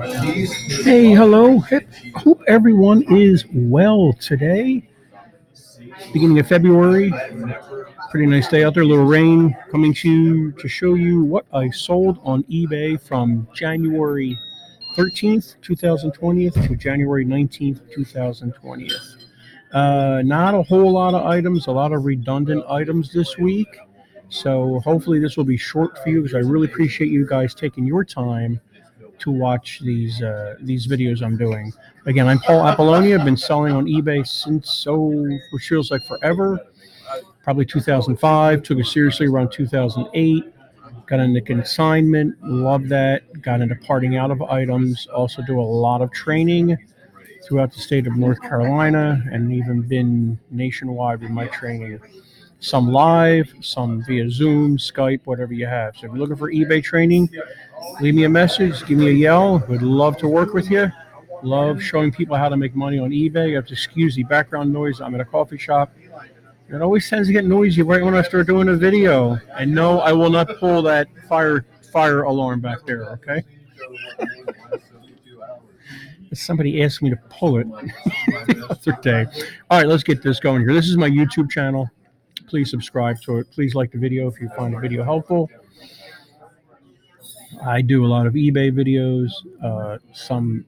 Hey, hello. Hope everyone is well today. Beginning of February. Pretty nice day out there. A little rain coming to you to show you what I sold on eBay from January 13th, 2020 to January 19th, 2020. Not a whole lot of items, a lot of redundant items this week. So hopefully this will be short for you because I really appreciate you guys taking your time to watch these videos I'm doing. Again, I'm Paul Apollonia. I've been selling on eBay since which feels like forever. Probably 2005. Took it seriously around 2008. Got into consignment. Love that. Got into parting out of items. Also do a lot of training throughout the state of North Carolina, and even been nationwide with my training. Some live, some via Zoom, Skype, whatever you have. So if you're looking for eBay training, leave me a message, give me a yell. Would love to work with you. Love showing people how to make money on eBay. You have to excuse the background noise. I'm at a coffee shop. It always tends to get noisy right when I start doing a video. And no, I will not pull that fire alarm back there, okay? Somebody asked me to pull it the other day. All right, let's get this going here. This is my YouTube channel. Please subscribe to it. Please like the video if you find the video helpful. I do a lot of eBay videos, some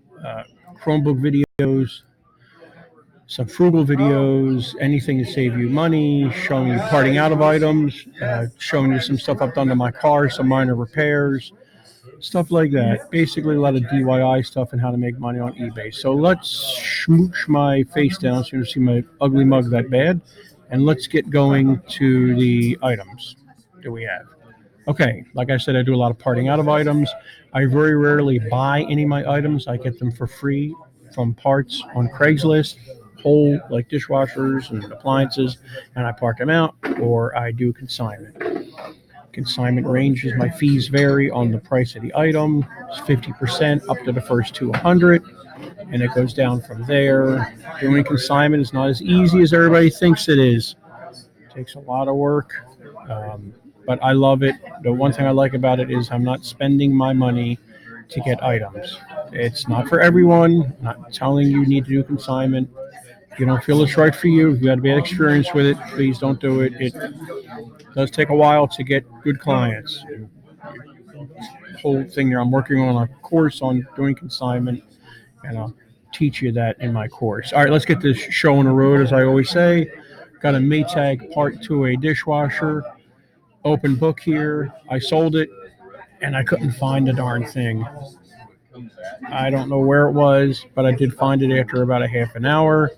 Chromebook videos, some frugal videos, anything to save you money, showing you parting out of items, showing you some stuff I've done to my car, some minor repairs, stuff like that. Basically, a lot of DIY stuff and how to make money on eBay. So let's smooch my face down so you can see my ugly mug that bad, and let's get going to the items that we have. Okay, like I said, I do a lot of parting out of items. I very rarely buy any of my items. I get them for free from parts on Craigslist, whole like dishwashers and appliances, and I part them out, or I do consignment. Consignment ranges, my fees vary on the price of the item. It's 50% up to the first 200, and it goes down from there. Doing consignment is not as easy as everybody thinks it is. It takes a lot of work. But I love it. The one thing I like about it is I'm not spending my money to get items. It's not for everyone. I'm not telling you need to do consignment. If you don't feel it's right for you, if you had a bad experience with it, please don't do it. It does take a while to get good clients. The whole thing here, I'm working on a course on doing consignment, and I'll teach you that in my course. All right, let's get this show on the road, as I always say. Got a Maytag Part 2A dishwasher. Open book here. I sold it, and I couldn't find the darn thing. I don't know where it was, but I did find it after about a half an hour.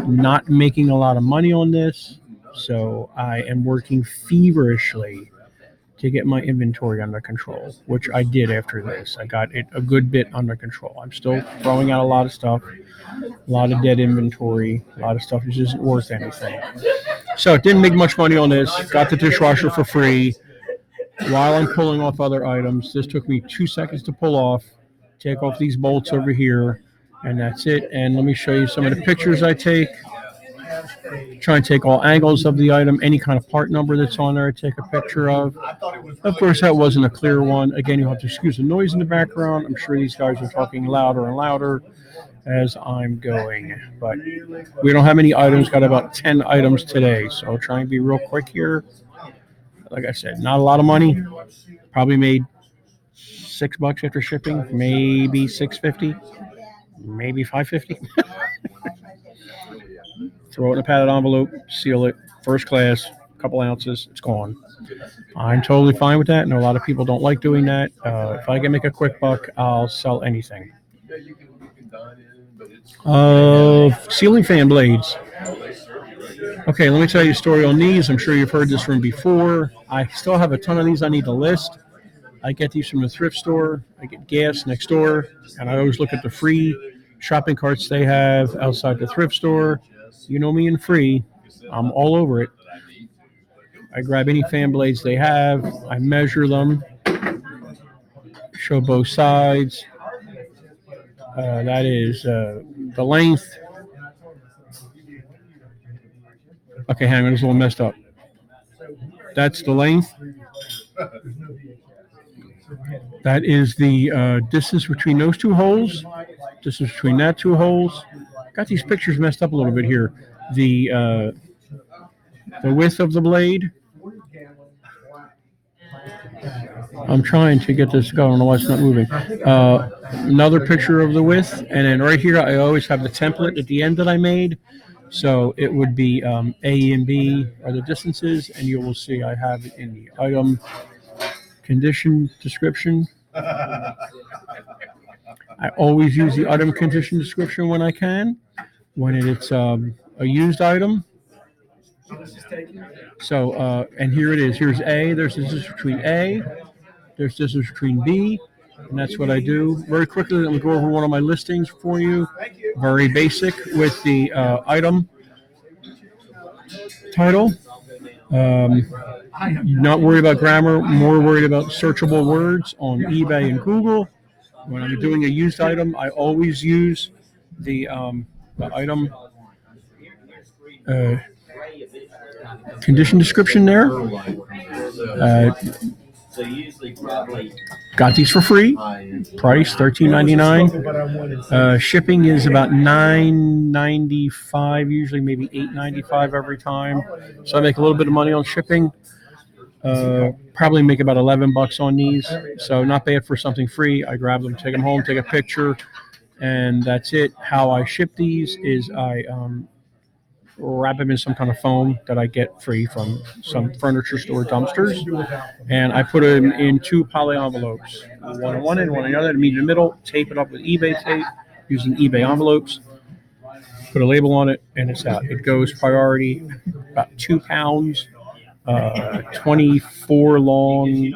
Not making a lot of money on this, so I am working feverishly to get my inventory under control, which I did after this. I got it a good bit under control. I'm still throwing out a lot of stuff, a lot of dead inventory, a lot of stuff that isn't worth anything. So it didn't make much money on this. Got the dishwasher for free. While I'm pulling off other items, this took me 2 seconds to pull off. Take off these bolts over here, and that's it. And let me show you some of the pictures I take. Try and take all angles of the item. Any kind of part number that's on there, I take a picture of. Of course, that wasn't a clear one. Again, you'll have to excuse the noise in the background. I'm sure these guys are talking louder and louder as I'm going. But we don't have many items. Got about 10 items today, so I'll try and be real quick here. Like I said, not a lot of money. Probably made $6 after shipping, maybe $6.50, maybe $5.50. Throw it in a padded envelope, seal it, first class, a couple ounces, it's gone. I'm totally fine with that, and a lot of people don't like doing that. If I can make a quick buck, I'll sell anything. Ceiling fan blades. Okay, let me tell you a story on these. I'm sure you've heard this from before. I still have a ton of these I need to list. I get these from the thrift store. I get gas next door, and I always look at the free shopping carts they have outside the thrift store. You know me and free. I'm all over it. I grab any fan blades they have. I measure them. Show both sides. That is the length. Okay, hang on. It's a little messed up. That's the length. That is the distance between those two holes. Distance between that two holes. Got these pictures messed up a little bit here. The width of the blade. I'm trying to get this going. I don't know why it's not moving. Another picture of the width, and then right here I always have the template at the end that I made. So it would be A and B are the distances, and you will see I have it in the item condition description. I always use the item condition description when I can, when it's a used item. So, and here it is. Here's A. There's distance between A. There's distance between B. And that's what I do. Very quickly, let me go over one of my listings for you. Very basic with the item title. Not worried about grammar, more worried about searchable words on eBay and Google. When I'm doing a used item, I always use the item condition description there. Got these for free. Price $13.99. Shipping is about $9.95, usually maybe $8.95 every time. So I make a little bit of money on shipping. Probably make about $11 on these. So not bad for something free. I grab them, take them home, take a picture, and that's it. How I ship these is I wrap them in some kind of foam that I get free from some furniture store dumpsters, and I put them in 2 poly envelopes, one on one end, one on the other, meet in the middle, tape it up with eBay tape using eBay envelopes, put a label on it, and it's out. It goes priority, about 2 pounds, 24 long,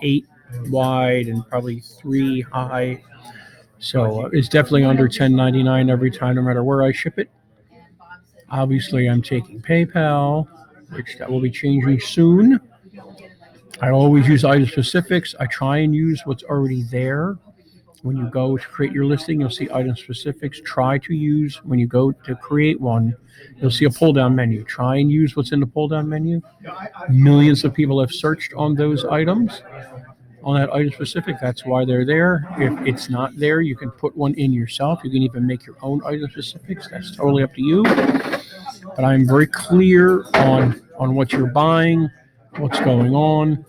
8 wide, and probably 3 high. So it's definitely under $10.99 every time, no matter where I ship it. Obviously, I'm taking PayPal, which that will be changing soon. I always use item specifics. I try and use what's already there. When you go to create your listing, you'll see item specifics. Try to use, when you go to create one, you'll see a pull-down menu. Try and use what's in the pull-down menu. Millions of people have searched on those items, on that item specific. That's why they're there. If it's not there, you can put one in yourself. You can even make your own item specifics. That's totally up to you. But I'm very clear on what you're buying, what's going on,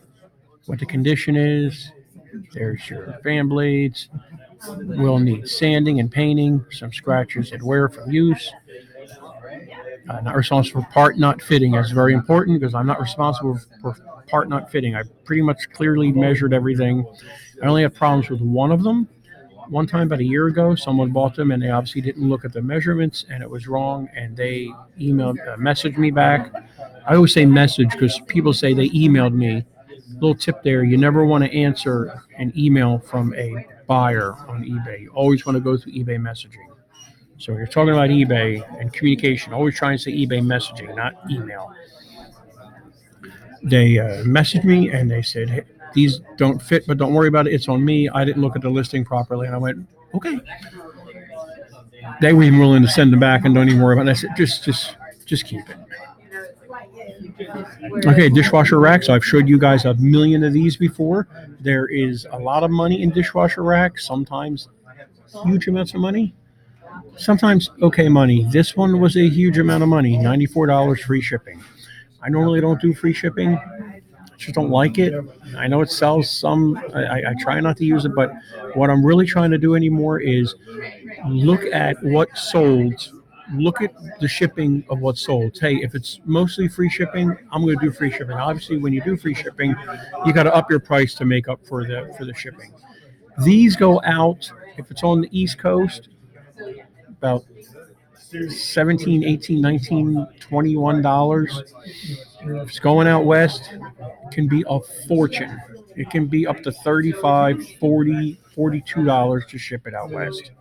what the condition is. There's your fan blades. We'll need sanding and painting, some scratches and wear from use. Not responsible for part not fitting. That's very important because I'm not responsible for part not fitting. I pretty much clearly measured everything. I only have problems with one of them. One time about a year ago, someone bought them and they obviously didn't look at the measurements and it was wrong, and they messaged me back. I always say message because people say they emailed me. Little tip there, you never want to answer an email from a buyer on eBay. You always want to go through eBay messaging. So when you're talking about eBay and communication, always try and say eBay messaging, not email. They messaged me and they said, hey, these don't fit, but don't worry about it. It's on me. I didn't look at the listing properly. And I went, okay. They were even willing to send them back and don't even worry about it. I said, just keep it. Okay, dishwasher racks. I've showed you guys a million of these before. There is a lot of money in dishwasher racks. Sometimes huge amounts of money. Sometimes okay money. This one was a huge amount of money. $94 free shipping. I normally don't do free shipping. I just don't like it. I know it sells some. I try not to use it, but what I'm really trying to do anymore is look at what sold. Look at the shipping of what's sold. Hey, if it's mostly free shipping, I'm going to do free shipping. Obviously, when you do free shipping, you got to up your price to make up for the shipping. These go out, if it's on the East Coast, about $17, $18, $19, $21. If it's going out west, it can be a fortune. It can be up to $35, $40, $42 to ship it out west.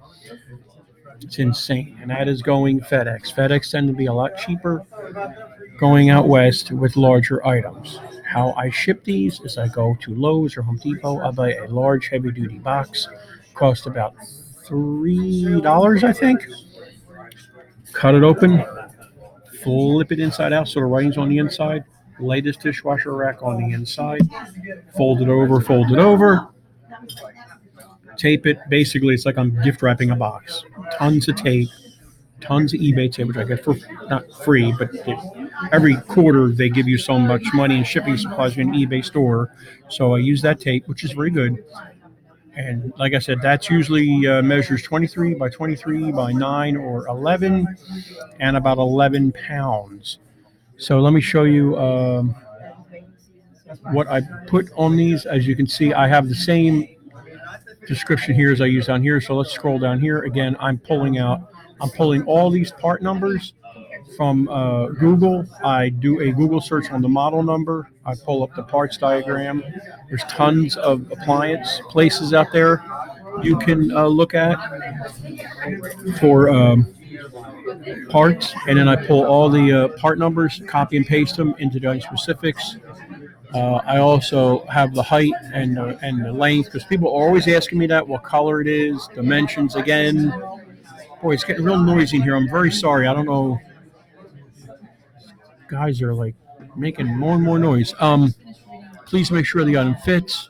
It's insane. And that is going FedEx. FedEx tend to be a lot cheaper going out west with larger items. How I ship these is I go to Lowe's or Home Depot. I buy a large heavy-duty box. Cost about $3, I think. Cut it open. Flip it inside out so the writing's on the inside. lay this dishwasher rack on the inside, fold it over, tape it. Basically, it's like I'm gift wrapping a box. Tons of tape, tons of eBay tape, which I get for not free, but every quarter they give you so much money in shipping supplies in an eBay store. So I use that tape, which is very good. And like I said, that's usually measures 23 by 23 by 9 or 11 and about 11 pounds. So let me show you what I put on these. As you can see, I have the same description here as I use down here. So let's scroll down here. Again, I'm pulling all these part numbers from Google. I do a Google search on the model number. I pull up the parts diagram. There's tons of appliance places out there you can look at for parts, and then I pull all the part numbers, copy and paste them into the specifics. I also have the height and the length, because people are always asking me that, what color it is, dimensions again. Boy, it's getting real noisy in here. I'm very sorry. I don't know. Guys are like making more and more noise. Please make sure the item fits.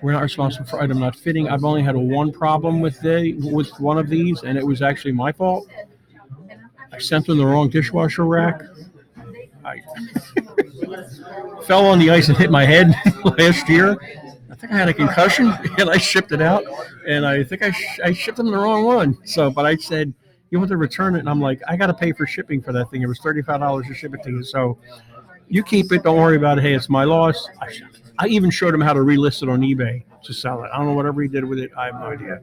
We're not responsible for item not fitting. I've only had one problem with one of these, and it was actually my fault. I sent them the wrong dishwasher rack. I fell on the ice and hit my head last year. I think I had a concussion, and I shipped it out, and I think I shipped them the wrong one. So, but I said, you want to return it? And I'm like, I got to pay for shipping for that thing. It was $35 to ship it to you. So you keep it. Don't worry about it. Hey, it's my loss. I even showed him how to relist it on eBay to sell it. I don't know whatever he did with it. I have no idea.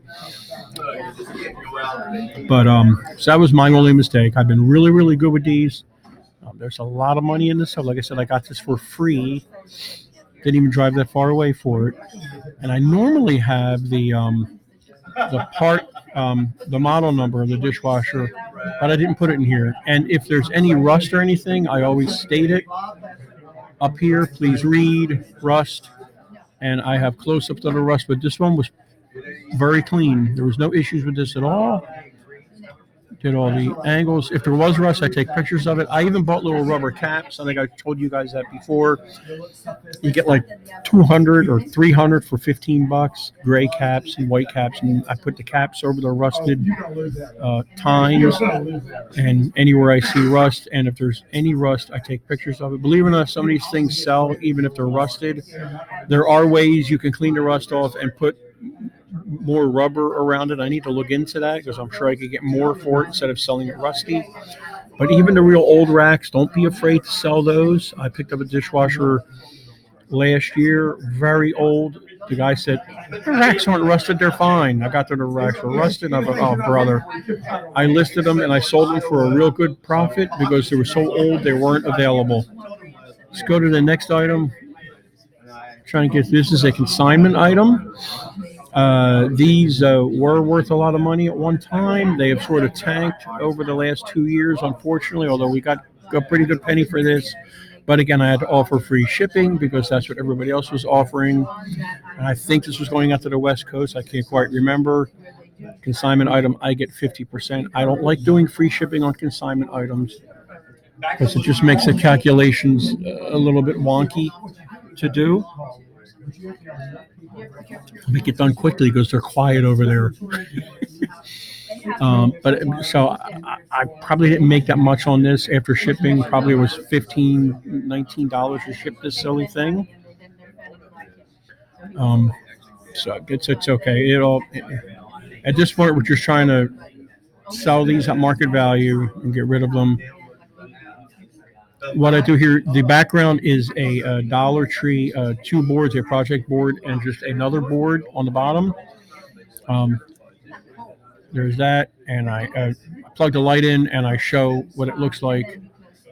But so that was my only mistake. I've been really, really good with these. There's a lot of money in this stuff. Like I said, I got this for free. Didn't even drive that far away for it. And I normally have the part, the model number of the dishwasher, but I didn't put it in here. And if there's any rust or anything, I always state it up here. Please read rust. And I have close-ups of the rust, but this one was very clean. There was no issues with this at all. Did all the angles. If there was rust, I take pictures of it. I even bought little rubber caps. I think I told you guys that before. You get like 200 or 300 for $15. Gray caps and white caps, and I put the caps over the rusted tines and anywhere I see rust. And if there's any rust, I take pictures of it. Believe it or not, some of these things sell even if they're rusted. There are ways you can clean the rust off and put more rubber around it. I need to look into that because I'm sure I could get more for it instead of selling it rusty. But even the real old racks, don't be afraid to sell those. I picked up a dishwasher last year, very old. The guy said, the racks aren't rusted, they're fine. I got there, the racks were rusted. I thought, oh, brother. I listed them and I sold them for a real good profit because they were so old they weren't available. Let's go to the next item. Trying to get, this is a consignment item. These were worth a lot of money at one time. They have sort of tanked over the last 2 years, unfortunately, although we got a pretty good penny for this. But again, I had to offer free shipping because that's what everybody else was offering. And I think this was going out to the West Coast. I can't quite remember. Consignment item, I get 50%. I don't like doing free shipping on consignment items because it just makes the calculations a little bit wonky to do. Make it done quickly because they're quiet over there. But so I probably didn't make that much on this after shipping. Probably was $15, $19 to ship this silly thing. So it's okay. At this point, we're just trying to sell these at market value and get rid of them. What I do here, the background is a Dollar Tree, 2 boards, a project board, and just another board on the bottom. There's that, and I plug the light in, and I show what it looks like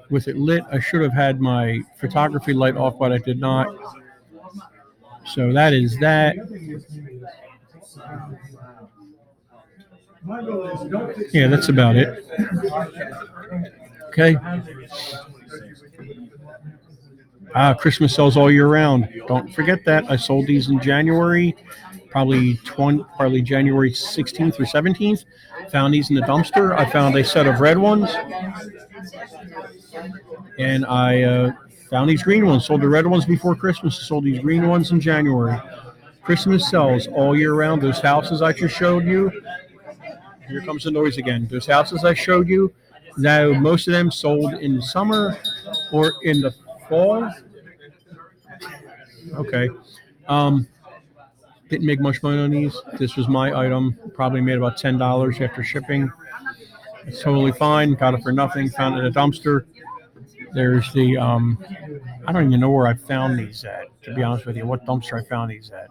with it lit. I should have had my photography light off, but I did not. So that is that. Yeah, that's about it. Okay. Christmas sells all year round. Don't forget that. I sold these in January, probably January 16th or 17th. Found these in the dumpster. I found a set of red ones, and I Found these green ones. Sold the red ones before Christmas. Sold these green ones in January. Christmas sells all year round. Those houses I just showed you. Here comes the noise again. Those houses I showed you. Now most of them sold in the summer or in the fall. Okay. Didn't make much money on these. This was my item. Probably made about $10 after shipping. It's totally fine. Got it for nothing. Found it in a dumpster. There's the I don't even know where I found these at, to be honest with you, what dumpster I found these at.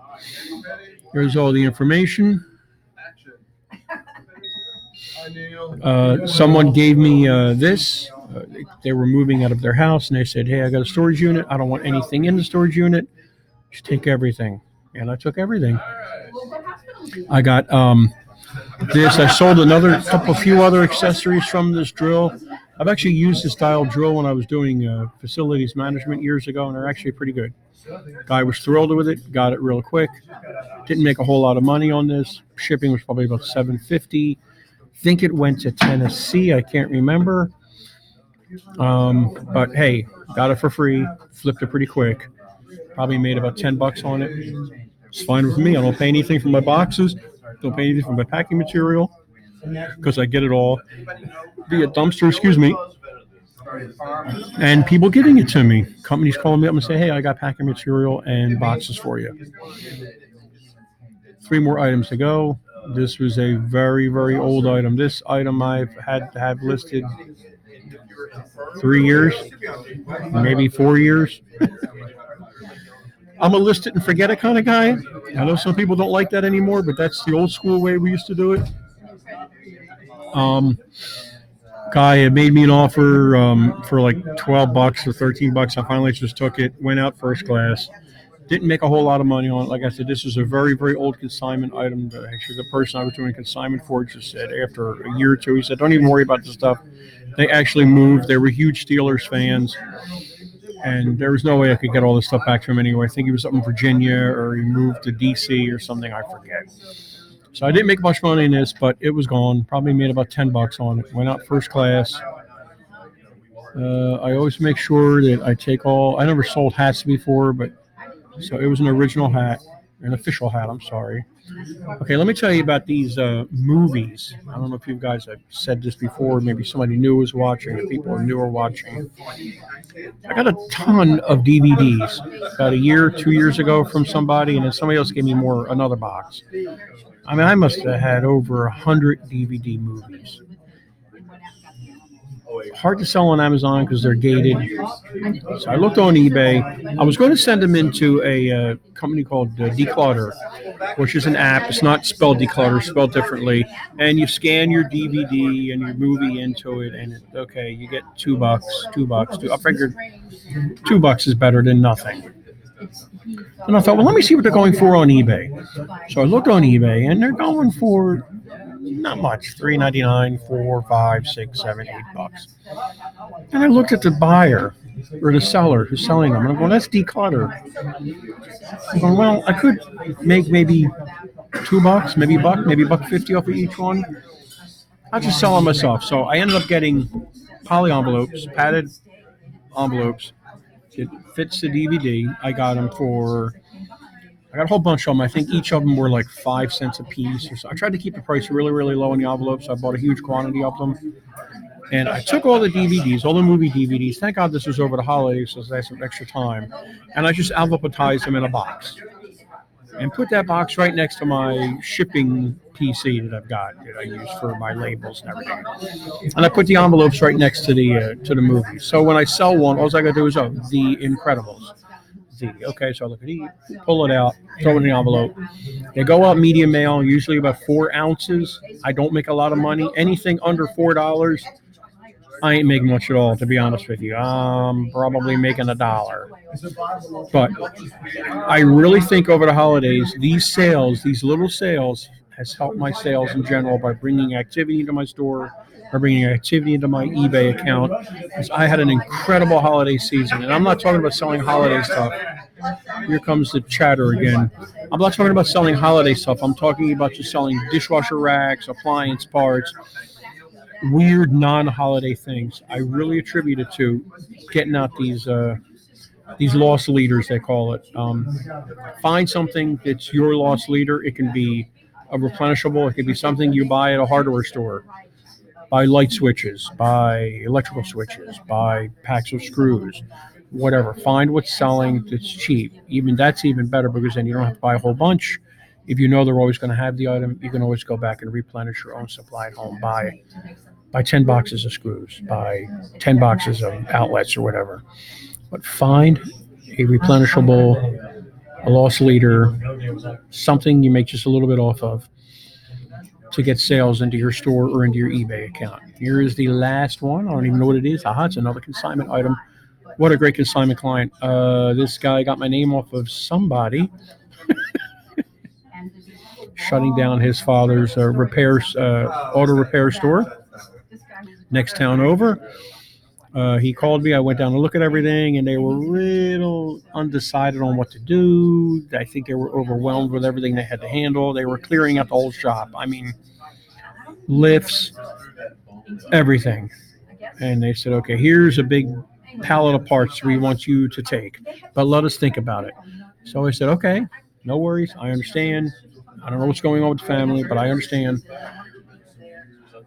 Here's all the information. Someone gave me this. They were moving out of their house, and they said, hey, I got a storage unit. I don't want anything in the storage unit. Just take everything. And I took everything. I got this. I sold few other accessories from this drill. I've actually used this style drill when I was doing facilities management years ago, and they're actually pretty good. Guy was thrilled with it, got it real quick. Didn't make a whole lot of money on this. Shipping was probably about $7.50. Think it went to Tennessee. I can't remember. But hey, got it for free. Flipped it pretty quick. Probably made about $10 on it. It's fine with me. I don't pay anything for my boxes. Don't pay anything for my packing material because I get it all via dumpster, and people giving it to me. Companies calling me up and say, hey, I got packing material and boxes for you. 3 more items to go. This was a very, very old item. This item I've had to have listed 3 years, maybe 4 years. I'm a list it and forget it kind of guy. I know some people don't like that anymore, but that's the old school way we used to do it. Guy had made me an offer for like $12 or $13. I finally just took it, went out first class. Didn't make a whole lot of money on it. Like I said, this is a very, very old consignment item. Actually, the person I was doing consignment for just said after a year or two, he said, don't even worry about the stuff. They actually moved. They were huge Steelers fans. And there was no way I could get all this stuff back to him anyway. I think he was up in Virginia or he moved to D.C. or something. I forget. So I didn't make much money in this, but it was gone. Probably made about $10 on it. Went out first class. I always make sure that I take I never sold hats before, but so it was an original hat, an official hat, I'm sorry. Okay, let me tell you about these movies. I don't know if you guys have said this before. Maybe somebody new was watching, or people new are watching. I got a ton of DVDs about a year, 2 years ago from somebody, and then somebody else gave me another box. I mean, I must have had over 100 DVD movies. Hard to sell on Amazon because they're gated. So I looked on eBay. I was going to send them into a company called Declutter, which is an app. It's not spelled Declutter, it's spelled differently. And you scan your DVD and your movie into it, and you get $2. I figured $2 is better than nothing. And I thought, well, let me see what they're going for on eBay. So I looked on eBay, and they're going for not much, $3.99, $4, $5, $6, $7, $8. And I looked at the buyer or the seller who's selling them, and I'm going, that's Declutter. I'm going, well, I could make maybe $2, maybe $1.50 off of each one. I'll just sell them myself. So I ended up getting poly envelopes, padded envelopes. It fits the DVD. I got a whole bunch of them. I think each of them were like 5 cents a piece or so. I tried to keep the price really, really low in the envelopes. So I bought a huge quantity of them. And I took all the DVDs, all the movie DVDs. Thank God this was over the holidays, so I had some extra time. And I just envelopatized them in a box. And put that box right next to my shipping PC that I've got that I use for my labels and everything. And I put the envelopes right next to the movie. So when I sell one, all I got to do is The Incredibles. Okay, so I look at it, pull it out, throw it in the envelope. They go out medium mail, usually about 4 ounces. I don't make a lot of money. Anything under $4, I ain't making much at all, to be honest with you. I'm probably making $1. But I really think over the holidays, these little sales, has helped my sales in general by bringing activity into my store, or bringing activity into my eBay account. Because I had an incredible holiday season, and I'm not talking about selling holiday stuff. Here comes the chatter again. I'm not talking about selling holiday stuff. I'm talking about just selling dishwasher racks, appliance parts, weird non-holiday things. I really attribute it to getting out these these loss leaders, they call it. Find something that's your loss leader. It can be a replenishable. It could be something you buy at a hardware store. Buy light switches, buy electrical switches, buy packs of screws, whatever. Find what's selling that's cheap. Even that's even better because then you don't have to buy a whole bunch. If you know they're always going to have the item, you can always go back and replenish your own supply at home. Buy 10 boxes of screws, buy 10 boxes of outlets or whatever. But find a replenishable, a loss leader, something you make just a little bit off of to get sales into your store or into your eBay account. Here is the last one. I don't even know what it is. Aha, it's another consignment item. What a great consignment client. This guy got my name off of somebody shutting down his father's auto repair store next town over. He called me. I went down to look at everything, and they were a little undecided on what to do. I think they were overwhelmed with everything they had to handle. They were clearing out the whole shop. I mean, lifts, everything. And they said, okay, here's a big pallet of parts we want you to take, but let us think about it. So I said, okay, no worries. I understand. I don't know what's going on with the family, but I understand.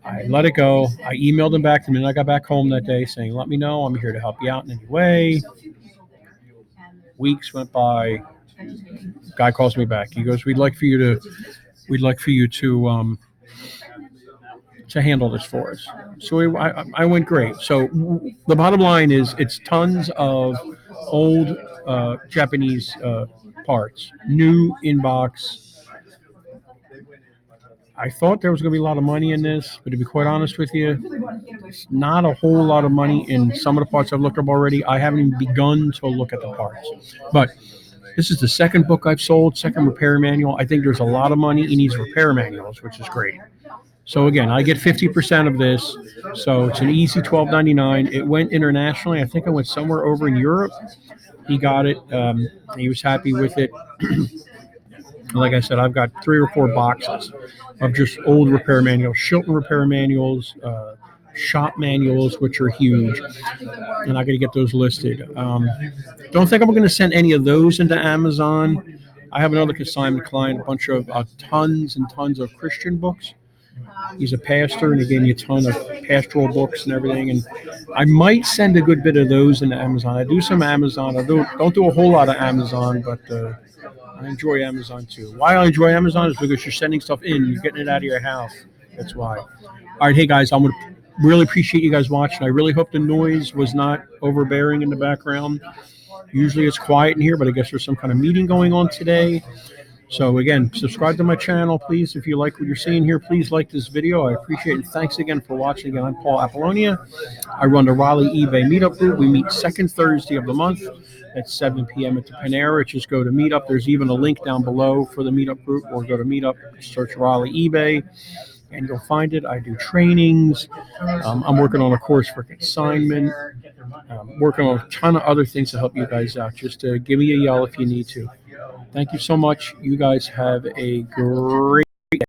I let it go. I emailed him back the minute I got back home that day saying, let me know. I'm here to help you out in any way. Weeks went by. Guy calls me back. He goes, we'd like for you to handle this for us. So I went great. So the bottom line is it's tons of old Japanese parts, new inbox. I thought there was going to be a lot of money in this, but to be quite honest with you, it's not a whole lot of money in some of the parts I've looked up already. I haven't even begun to look at the parts. But this is the second book I've sold, second repair manual. I think there's a lot of money in these repair manuals, which is great. So again, I get 50% of this. So it's an easy $12.99. It went internationally. I think I went somewhere over in Europe. He got it. He was happy with it. Like I said, I've got 3 or 4 boxes of just old repair manuals, Shilton repair manuals, shop manuals, which are huge. And I got to get those listed. Don't think I'm going to send any of those into Amazon. I have another consignment client, a bunch of tons and tons of Christian books. He's a pastor, and he gave me a ton of pastoral books and everything. And I might send a good bit of those into Amazon. I do some Amazon. I don't do a whole lot of Amazon, but I enjoy Amazon too. Why I enjoy Amazon is because you're sending stuff in, you're getting it out of your house. That's why. All right, hey guys, I'm going to really appreciate you guys watching. I really hope the noise was not overbearing in the background. Usually it's quiet in here, but I guess there's some kind of meeting going on today. So again, subscribe to my channel, please. If you like what you're seeing here, please like this video. I appreciate it. Thanks again for watching. Again, I'm Paul Apollonia. I run the Raleigh eBay Meetup Group. We meet second Thursday of the month at 7 p.m. at the Panera. Just go to Meetup. There's even a link down below for the Meetup group, or go to Meetup, search Raleigh eBay, and you'll find it. I do trainings. I'm working on a course for consignment. Working on a ton of other things to help you guys out. Just give me a yell if you need to. Thank you so much. You guys have a great day.